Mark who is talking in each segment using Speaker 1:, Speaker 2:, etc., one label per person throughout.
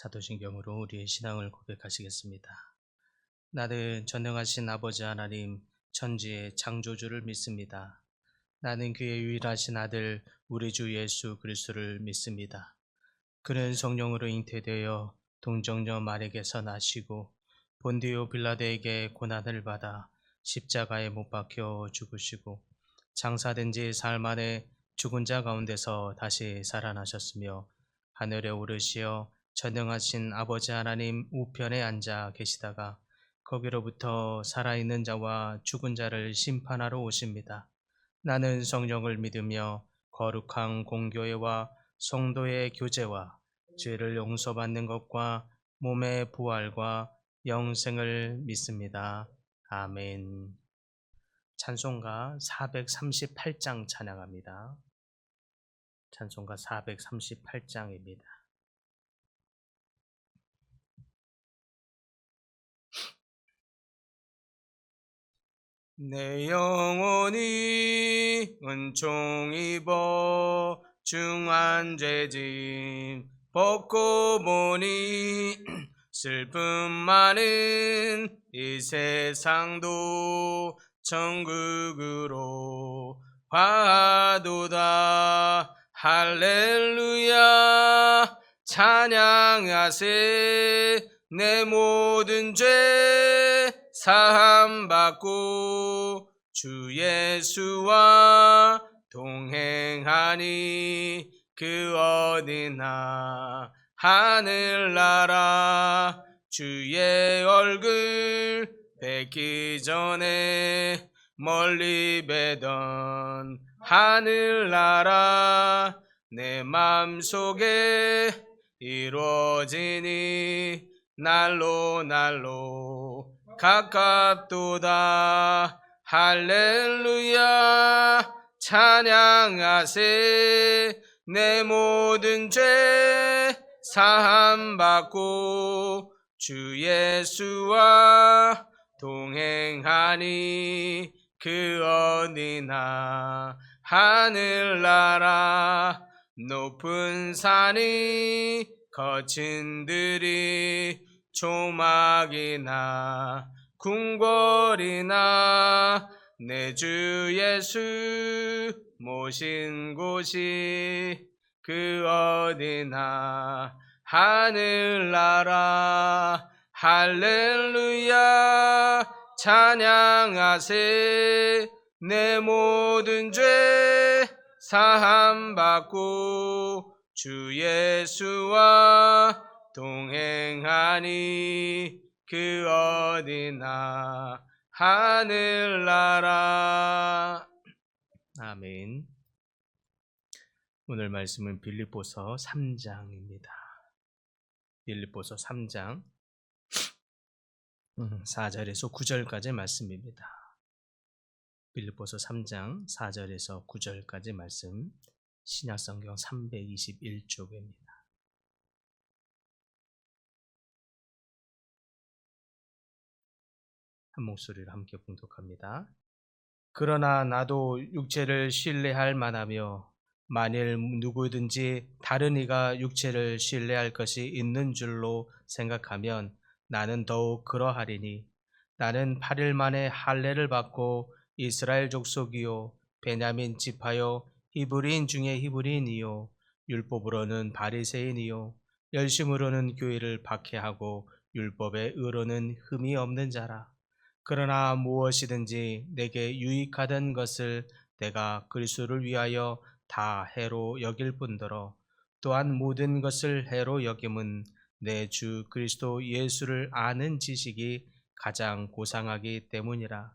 Speaker 1: 사도신경으로 우리의 신앙을 고백하시겠습니다. 나는 전능하신 아버지 하나님 천지의 창조주를 믿습니다. 나는 그의 유일하신 아들 우리 주 예수 그리스도를 믿습니다. 그는 성령으로 잉태되어 동정녀 마리에게서 나시고 본디오 빌라도에게 고난을 받아 십자가에 못 박혀 죽으시고 장사된 지 사흘 만에 죽은 자 가운데서 다시 살아나셨으며 하늘에 오르시어 전능하신 아버지 하나님 우편에 앉아 계시다가 거기로부터 살아있는 자와 죽은 자를 심판하러 오십니다. 나는 성령을 믿으며 거룩한 공교회와 성도의 교제와 죄를 용서받는 것과 몸의 부활과 영생을 믿습니다. 아멘. 찬송가 438장 찬양합니다. 찬송가 438장입니다. 내 영혼이 은총 입어 중한 죄짐 벗고 보니 슬픔 많은 이 세상도 천국으로 가도다. 할렐루야 찬양하세. 내 모든 죄 사함받고 주 예수와 동행하니 그 어디나 하늘나라. 주의 얼굴 뵙기 전에 멀리 뵈던 하늘나라. 내 맘속에 이루어지니 날로 날로 가깝도다. 할렐루야 찬양하세. 내 모든 죄 사함받고 주 예수와 동행하니 그 어디나 하늘나라. 높은 산이 거친 들이 조막이나 궁궐이나 내 주 예수 모신 곳이 그 어디나 하늘나라. 할렐루야 찬양하세. 내 모든 죄 사함받고 주 예수와 동행하니 그 어디나 하늘나라. 아멘. 오늘 말씀은 빌립보서 3장입니다. 빌립보서 3장 4절에서 9절까지 말씀입니다. 빌립보서 3장 4절에서 9절까지 말씀, 신약성경 321쪽입니다. 한 목소리로 함께 봉독합니다. 그러나 나도 육체를 신뢰할 만하며 만일 누구든지 다른 이가 육체를 신뢰할 것이 있는 줄로 생각하면 나는 더욱 그러하리니 나는 8일 만에 할례를 받고 이스라엘 족속이요 베냐민 지파요 히브리인 중에 히브리인이요 율법으로는 바리새인이요 열심으로는 교회를 박해하고 율법의 의로는 흠이 없는 자라. 그러나 무엇이든지 내게 유익하던 것을 내가 그리스도를 위하여 다 해로 여길 뿐더러 또한 모든 것을 해로 여김은 내 주 그리스도 예수를 아는 지식이 가장 고상하기 때문이라.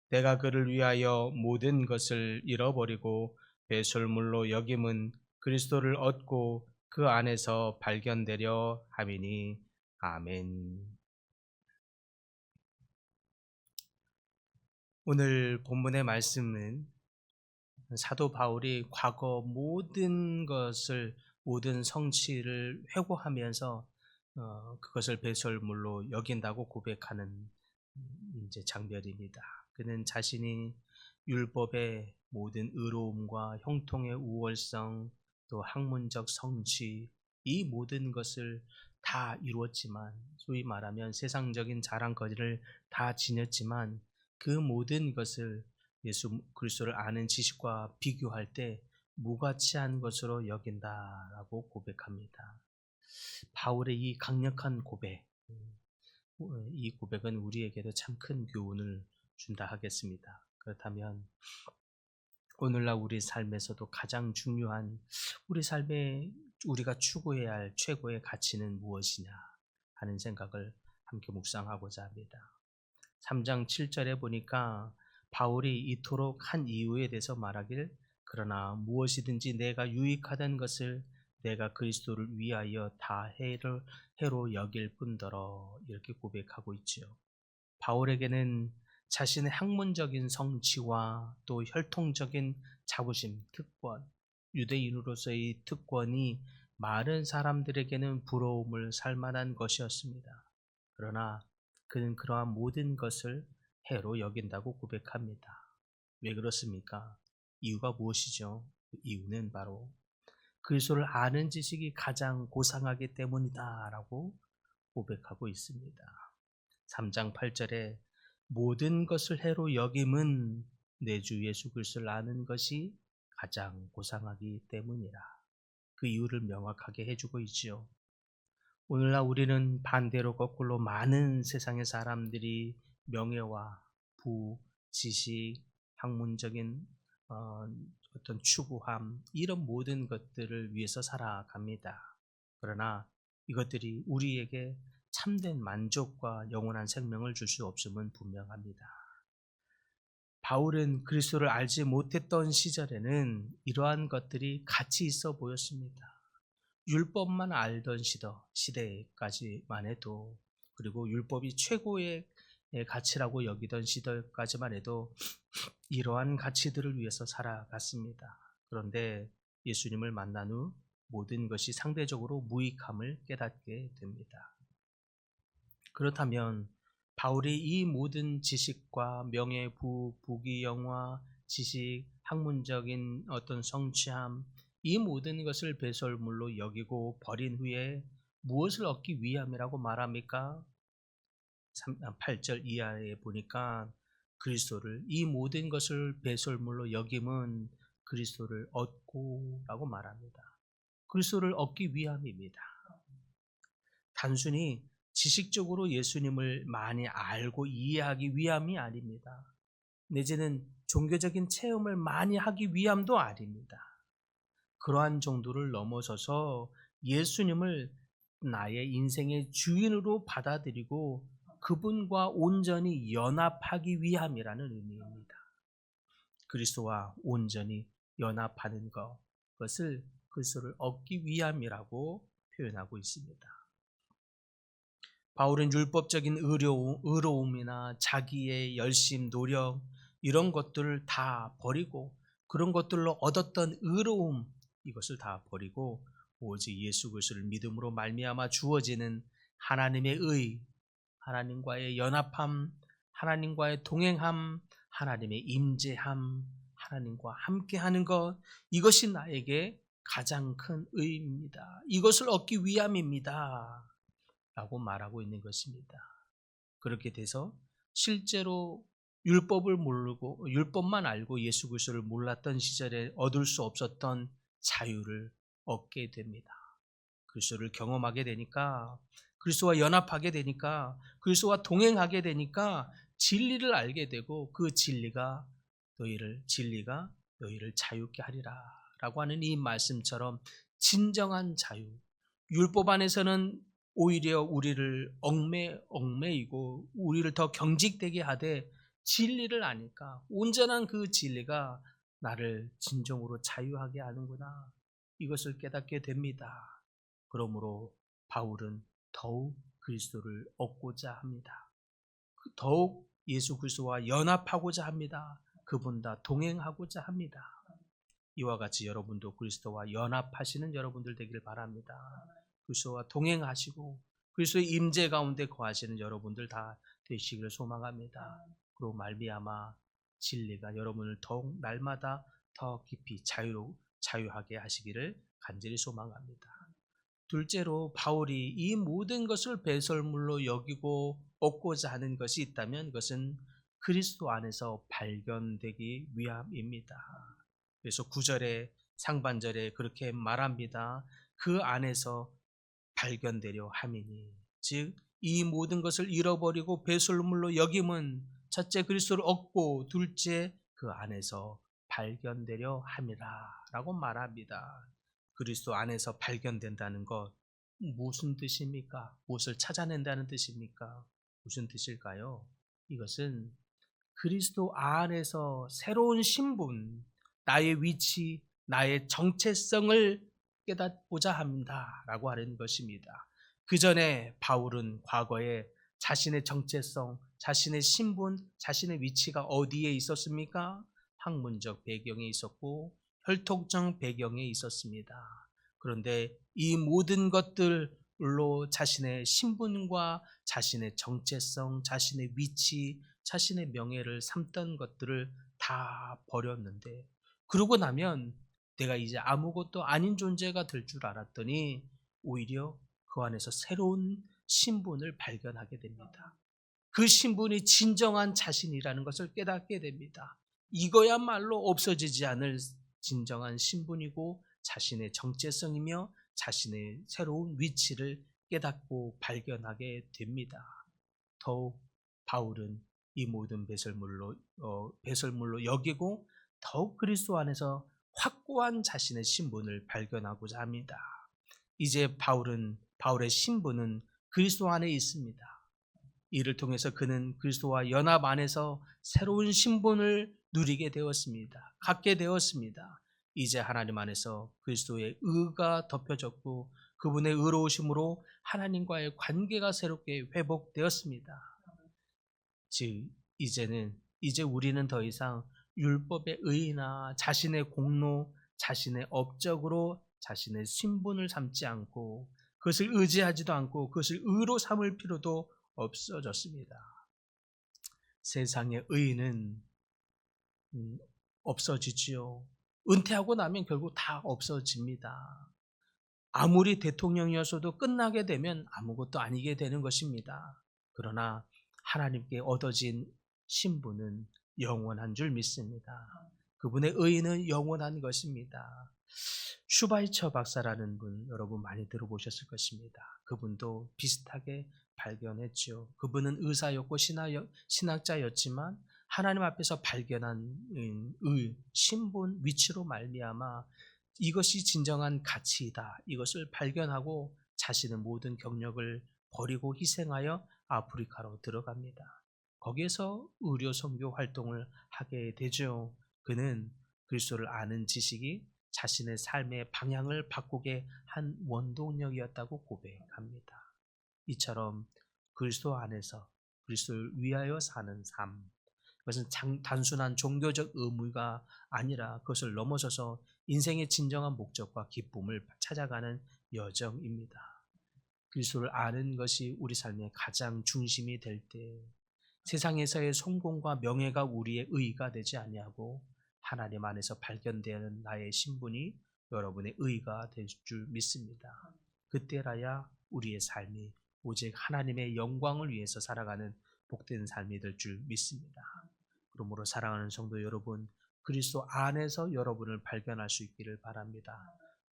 Speaker 1: 내가 그를 위하여 모든 것을 잃어버리고 배설물로 여김은 그리스도를 얻고 그 안에서 발견되려 함이니. 아멘. 오늘 본문의 말씀은 사도 바울이 과거 모든 것을, 모든 성취를 회고하면서 그것을 배설물로 여긴다고 고백하는 이제 장면입니다. 그는 자신이 율법의 모든 의로움과 형통의 우월성, 또 학문적 성취, 이 모든 것을 다 이루었지만, 소위 말하면 세상적인 자랑거리를 다 지녔지만 그 모든 것을 예수 그리스도를 아는 지식과 비교할 때 무가치한 것으로 여긴다라고 고백합니다. 바울의 이 강력한 고백, 이 고백은 우리에게도 참 큰 교훈을 준다 하겠습니다. 그렇다면 오늘날 우리 삶에서도 가장 중요한, 우리 삶에 우리가 추구해야 할 최고의 가치는 무엇이냐 하는 생각을 함께 묵상하고자 합니다. 3장 7절에 보니까 바울이 이토록 한 이유에 대해서 말하길, 그러나 무엇이든지 내가 유익하던 것을 내가 그리스도를 위하여 다 해로 여길 뿐더러, 이렇게 고백하고 있지요. 바울에게는 자신의 학문적인 성취와 또 혈통적인 자부심, 특권, 유대인으로서의 특권이 많은 사람들에게는 부러움을 살 만한 것이었습니다. 그러나 그는 그러한 모든 것을 해로 여긴다고 고백합니다. 왜 그렇습니까? 이유가 무엇이죠? 그 이유는 바로 그리스도를 아는 지식이 가장 고상하기 때문이다라고 고백하고 있습니다. 3장 8절에 모든 것을 해로 여김은 내 주 예수 그리스도를 아는 것이 가장 고상하기 때문이라, 그 이유를 명확하게 해주고 있지요. 오늘날 우리는 반대로 거꾸로 많은 세상의 사람들이 명예와 부, 지식, 학문적인 어떤 추구함, 이런 모든 것들을 위해서 살아갑니다. 그러나 이것들이 우리에게 참된 만족과 영원한 생명을 줄 수 없음은 분명합니다. 바울은 그리스도를 알지 못했던 시절에는 이러한 것들이 가치 있어 보였습니다. 율법만 알던 시대까지만 해도, 그리고 율법이 최고의 가치라고 여기던 시대까지만 해도 이러한 가치들을 위해서 살아갔습니다. 그런데 예수님을 만난 후 모든 것이 상대적으로 무익함을 깨닫게 됩니다. 그렇다면 바울이 이 모든 지식과 명예, 부, 부귀, 영화, 지식, 학문적인 어떤 성취함, 이 모든 것을 배설물로 여기고 버린 후에 무엇을 얻기 위함이라고 말합니까? 8절 이하에 보니까 그리스도를, 이 모든 것을 배설물로 여김은 그리스도를 얻고 라고 말합니다. 그리스도를 얻기 위함입니다. 단순히 지식적으로 예수님을 많이 알고 이해하기 위함이 아닙니다. 내지는 종교적인 체험을 많이 하기 위함도 아닙니다. 그러한 정도를 넘어서서 예수님을 나의 인생의 주인으로 받아들이고 그분과 온전히 연합하기 위함이라는 의미입니다. 그리스도와 온전히 연합하는 것, 그것을 그리스도를 얻기 위함이라고 표현하고 있습니다. 바울은 율법적인 의로움이나 자기의 열심, 노력, 이런 것들을 다 버리고, 그런 것들로 얻었던 의로움, 이것을 다 버리고 오직 예수 그리스도를 믿음으로 말미암아 주어지는 하나님의 의, 하나님과의 연합함, 하나님과의 동행함, 하나님의 임재함, 하나님과 함께하는 것, 이것이 나에게 가장 큰 의입니다. 이것을 얻기 위함입니다 라고 말하고 있는 것입니다. 그렇게 돼서 실제로 율법을 모르고, 율법만 알고 예수 그리스도를 몰랐던 시절에 얻을 수 없었던 자유를 얻게 됩니다. 그리스도를 경험하게 되니까, 그리스도와 연합하게 되니까, 그리스도와 동행하게 되니까 진리를 알게 되고, 그 진리가 너희를 자유케 하리라 라고 하는 이 말씀처럼 진정한 자유, 율법 안에서는 오히려 우리를 얽매이고 우리를 더 경직되게 하되, 진리를 아니까 온전한 그 진리가 나를 진정으로 자유하게 하는구나, 이것을 깨닫게 됩니다. 그러므로 바울은 더욱 그리스도를 얻고자 합니다. 더욱 예수 그리스도와 연합하고자 합니다. 그분과 동행하고자 합니다. 이와 같이 여러분도 그리스도와 연합하시는 여러분들 되기를 바랍니다. 그리스도와 동행하시고 그리스도의 임재 가운데 거하시는 여러분들 다 되시기를 소망합니다. 그리고 말미암아 진리가 여러분을 더욱 날마다 더 깊이 자유하게 하시기를 간절히 소망합니다. 둘째로 바울이 이 모든 것을 배설물로 여기고 얻고자 하는 것이 있다면 그것은 그리스도 안에서 발견되기 위함입니다. 그래서 9절에 상반절에 그렇게 말합니다. 그 안에서 발견되려 함이니, 즉 이 모든 것을 잃어버리고 배설물로 여김은 첫째 그리스도를 얻고 둘째 그 안에서 발견되려 함이라 라고 말합니다. 그리스도 안에서 발견된다는 것 무슨 뜻입니까? 무엇을 찾아낸다는 뜻입니까? 무슨 뜻일까요? 이것은 그리스도 안에서 새로운 신분, 나의 위치, 나의 정체성을 깨닫고자 합니다라고 하는 것입니다. 그 전에 바울은 과거에 자신의 정체성, 자신의 신분, 자신의 위치가 어디에 있었습니까? 학문적 배경에 있었고 혈통적 배경에 있었습니다. 그런데 이 모든 것들로 자신의 신분과 자신의 정체성, 자신의 위치, 자신의 명예를 삼던 것들을 다 버렸는데, 그러고 나면 내가 이제 아무것도 아닌 존재가 될 줄 알았더니 오히려 그 안에서 새로운 신분을 발견하게 됩니다. 그 신분이 진정한 자신이라는 것을 깨닫게 됩니다. 이거야말로 없어지지 않을 진정한 신분이고 자신의 정체성이며 자신의 새로운 위치를 깨닫고 발견하게 됩니다. 더욱 바울은 이 모든 배설물로 여기고 더욱 그리스도 안에서 확고한 자신의 신분을 발견하고자 합니다. 이제 바울의 신분은 그리스도 안에 있습니다. 이를 통해서 그는 그리스도와 연합 안에서 새로운 신분을 누리게 되었습니다. 갖게 되었습니다. 이제 하나님 안에서 그리스도의 의가 덮여졌고 그분의 의로우심으로 하나님과의 관계가 새롭게 회복되었습니다. 즉 이제 우리는 더 이상 율법의 의나 자신의 공로, 자신의 업적으로 자신의 신분을 삼지 않고 그것을 의지하지도 않고 그것을 의로 삼을 필요도 없어졌습니다. 세상의 의는 없어지지요. 은퇴하고 나면 결국 다 없어집니다. 아무리 대통령이어서도 끝나게 되면 아무것도 아니게 되는 것입니다. 그러나 하나님께 얻어진 신분은 영원한 줄 믿습니다. 그분의 의는 영원한 것입니다. 슈바이처 박사라는 분 여러분 많이 들어보셨을 것입니다. 그분도 비슷하게 발견했죠. 그분은 의사였고 신학자였지만 하나님 앞에서 발견한 신분, 위치로 말미암아 이것이 진정한 가치이다. 이것을 발견하고 자신의 모든 경력을 버리고 희생하여 아프리카로 들어갑니다. 거기에서 의료 선교 활동을 하게 되죠. 그는 그리스도를 아는 지식이 자신의 삶의 방향을 바꾸게 한 원동력이었다고 고백합니다. 이처럼 그리스도 안에서 그리스도를 위하여 사는 삶, 그것은 단순한 종교적 의무가 아니라 그것을 넘어서서 인생의 진정한 목적과 기쁨을 찾아가는 여정입니다. 그리스도를 아는 것이 우리 삶의 가장 중심이 될 때 세상에서의 성공과 명예가 우리의 의의가 되지 아니하고 하나님 안에서 발견되는 나의 신분이 여러분의 의의가 될 줄 믿습니다. 그때라야 우리의 삶이 오직 하나님의 영광을 위해서 살아가는 복된 삶이 될 줄 믿습니다. 그러므로 사랑하는 성도 여러분, 그리스도 안에서 여러분을 발견할 수 있기를 바랍니다.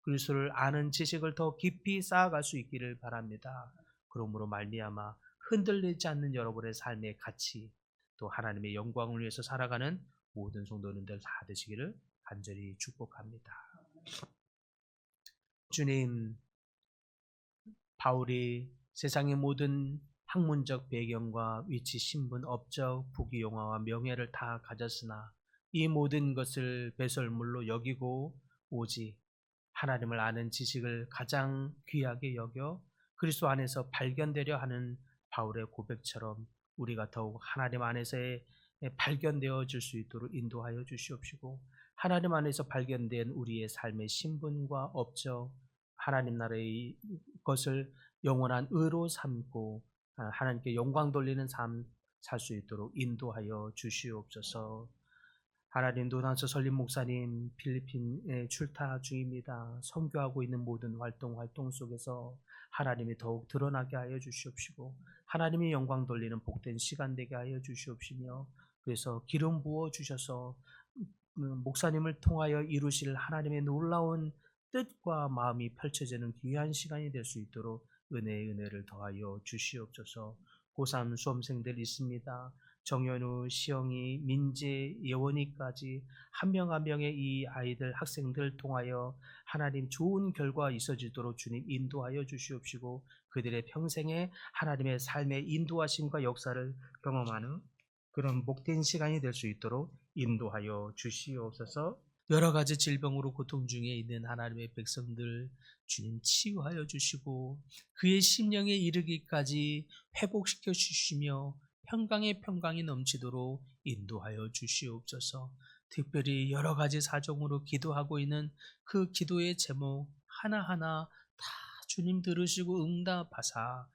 Speaker 1: 그리스도를 아는 지식을 더 깊이 쌓아갈 수 있기를 바랍니다. 그러므로 말미암아 흔들리지 않는 여러분의 삶의 가치, 또 하나님의 영광을 위해서 살아가는 모든 성도님들 다 되시기를 간절히 축복합니다. 주님, 바울이 세상의 모든 학문적 배경과 위치, 신분, 업적, 부귀영화와 명예를 다 가졌으나 이 모든 것을 배설물로 여기고 오직 하나님을 아는 지식을 가장 귀하게 여겨 그리스도 안에서 발견되려 하는 바울의 고백처럼 우리가 더욱 하나님 안에서의 발견되어 줄 수 있도록 인도하여 주시옵시고, 하나님 안에서 발견된 우리의 삶의 신분과 업적, 하나님 나라의 것을 영원한 의로 삼고 하나님께 영광 돌리는 삶 살 수 있도록 인도하여 주시옵소서. 하나님, 노단서 설립 목사님 필리핀에 출타 중입니다. 선교하고 있는 모든 활동 속에서 하나님이 더욱 드러나게 하여 주시옵시고 하나님이 영광 돌리는 복된 시간 되게 하여 주시옵시며, 그래서 기름 부어 주셔서 목사님을 통하여 이루실 하나님의 놀라운 뜻과 마음이 펼쳐지는 귀한 시간이 될 수 있도록 은혜의 은혜를 더하여 주시옵소서. 고3 수험생들 있습니다. 정현우, 시영이, 민재, 예원이까지 한 명 한 명의 이 아이들, 학생들 통하여 하나님 좋은 결과 있어지도록 주님 인도하여 주시옵시고 그들의 평생에 하나님의 삶의 인도하심과 역사를 경험하는 그런 복된 시간이 될 수 있도록 인도하여 주시옵소서. 여러 가지 질병으로 고통 중에 있는 하나님의 백성들 주님 치유하여 주시고 그의 심령에 이르기까지 회복시켜 주시며 평강이 넘치도록 인도하여 주시옵소서. 특별히 여러 가지 사정으로 기도하고 있는 그 기도의 제목 하나하나 다 주님 들으시고 응답하사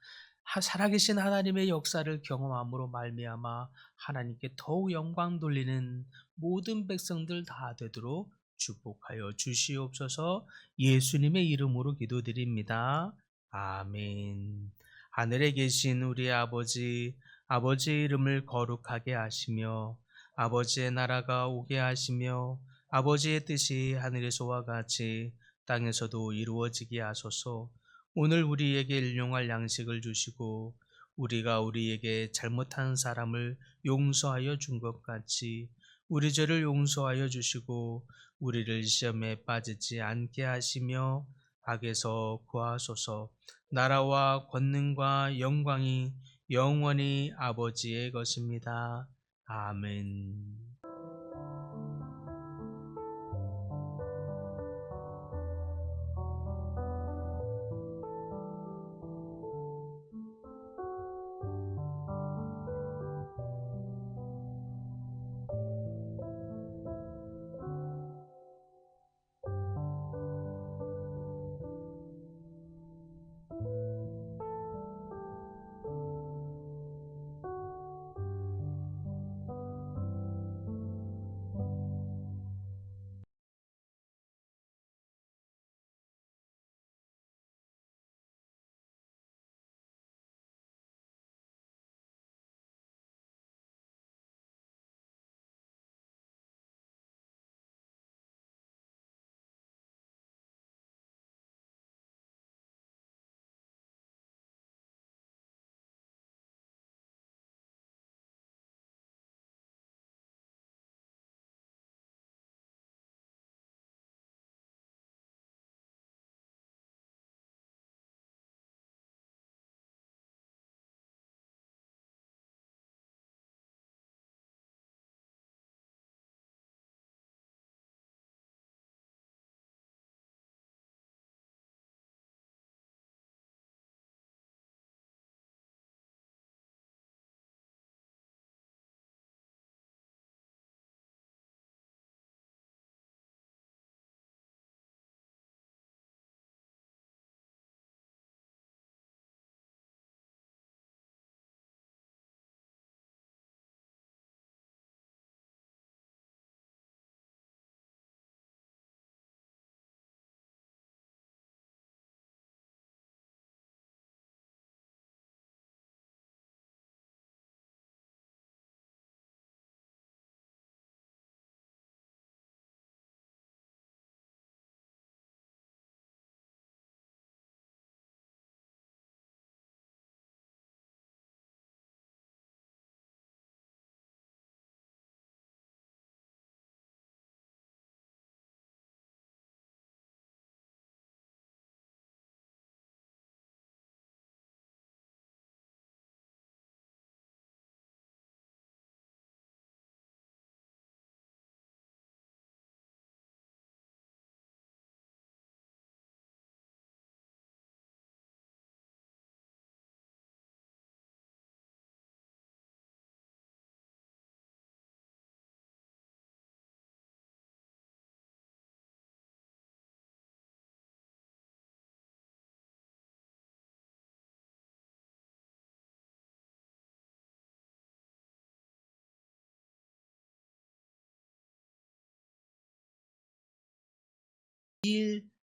Speaker 1: 살아계신 하나님의 역사를 경험함으로 말미암아 하나님께 더욱 영광 돌리는 모든 백성들 다 되도록 축복하여 주시옵소서. 예수님의 이름으로 기도드립니다. 아멘. 하늘에 계신 우리 아버지, 아버지의 이름을 거룩하게 하시며 아버지의 나라가 오게 하시며 아버지의 뜻이 하늘에서와 같이 땅에서도 이루어지게 하소서. 오늘 우리에게 일용할 양식을 주시고 우리가 우리에게 잘못한 사람을 용서하여 준 것 같이 우리 죄를 용서하여 주시고 우리를 시험에 빠지지 않게 하시며 악에서 구하소서. 나라와 권능과 영광이 영원히 아버지의 것입니다. 아멘.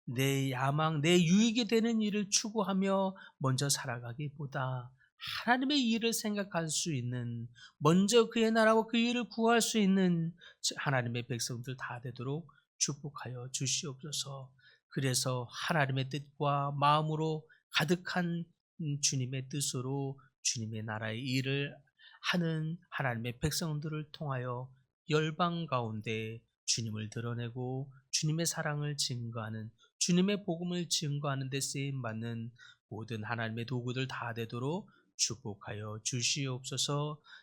Speaker 1: 내 야망, 내 유익이 되는 일을 추구하며 먼저 살아가기보다 하나님의 일을 생각할 수 있는, 먼저 그의 나라와 그 일을 구할 수 있는 하나님의 백성들 다 되도록 축복하여 주시옵소서. 그래서 하나님의 뜻과 마음으로 가득한 주님의 뜻으로 주님의 나라의 일을 하는 하나님의 백성들을 통하여 열방 가운데 주님을 드러내고 주님의 사랑을 증거하는, 주님의 복음을 증거하는 데 쓰임 받는 모든 하나님의 도구들 다 되도록 축복하여 주시옵소서.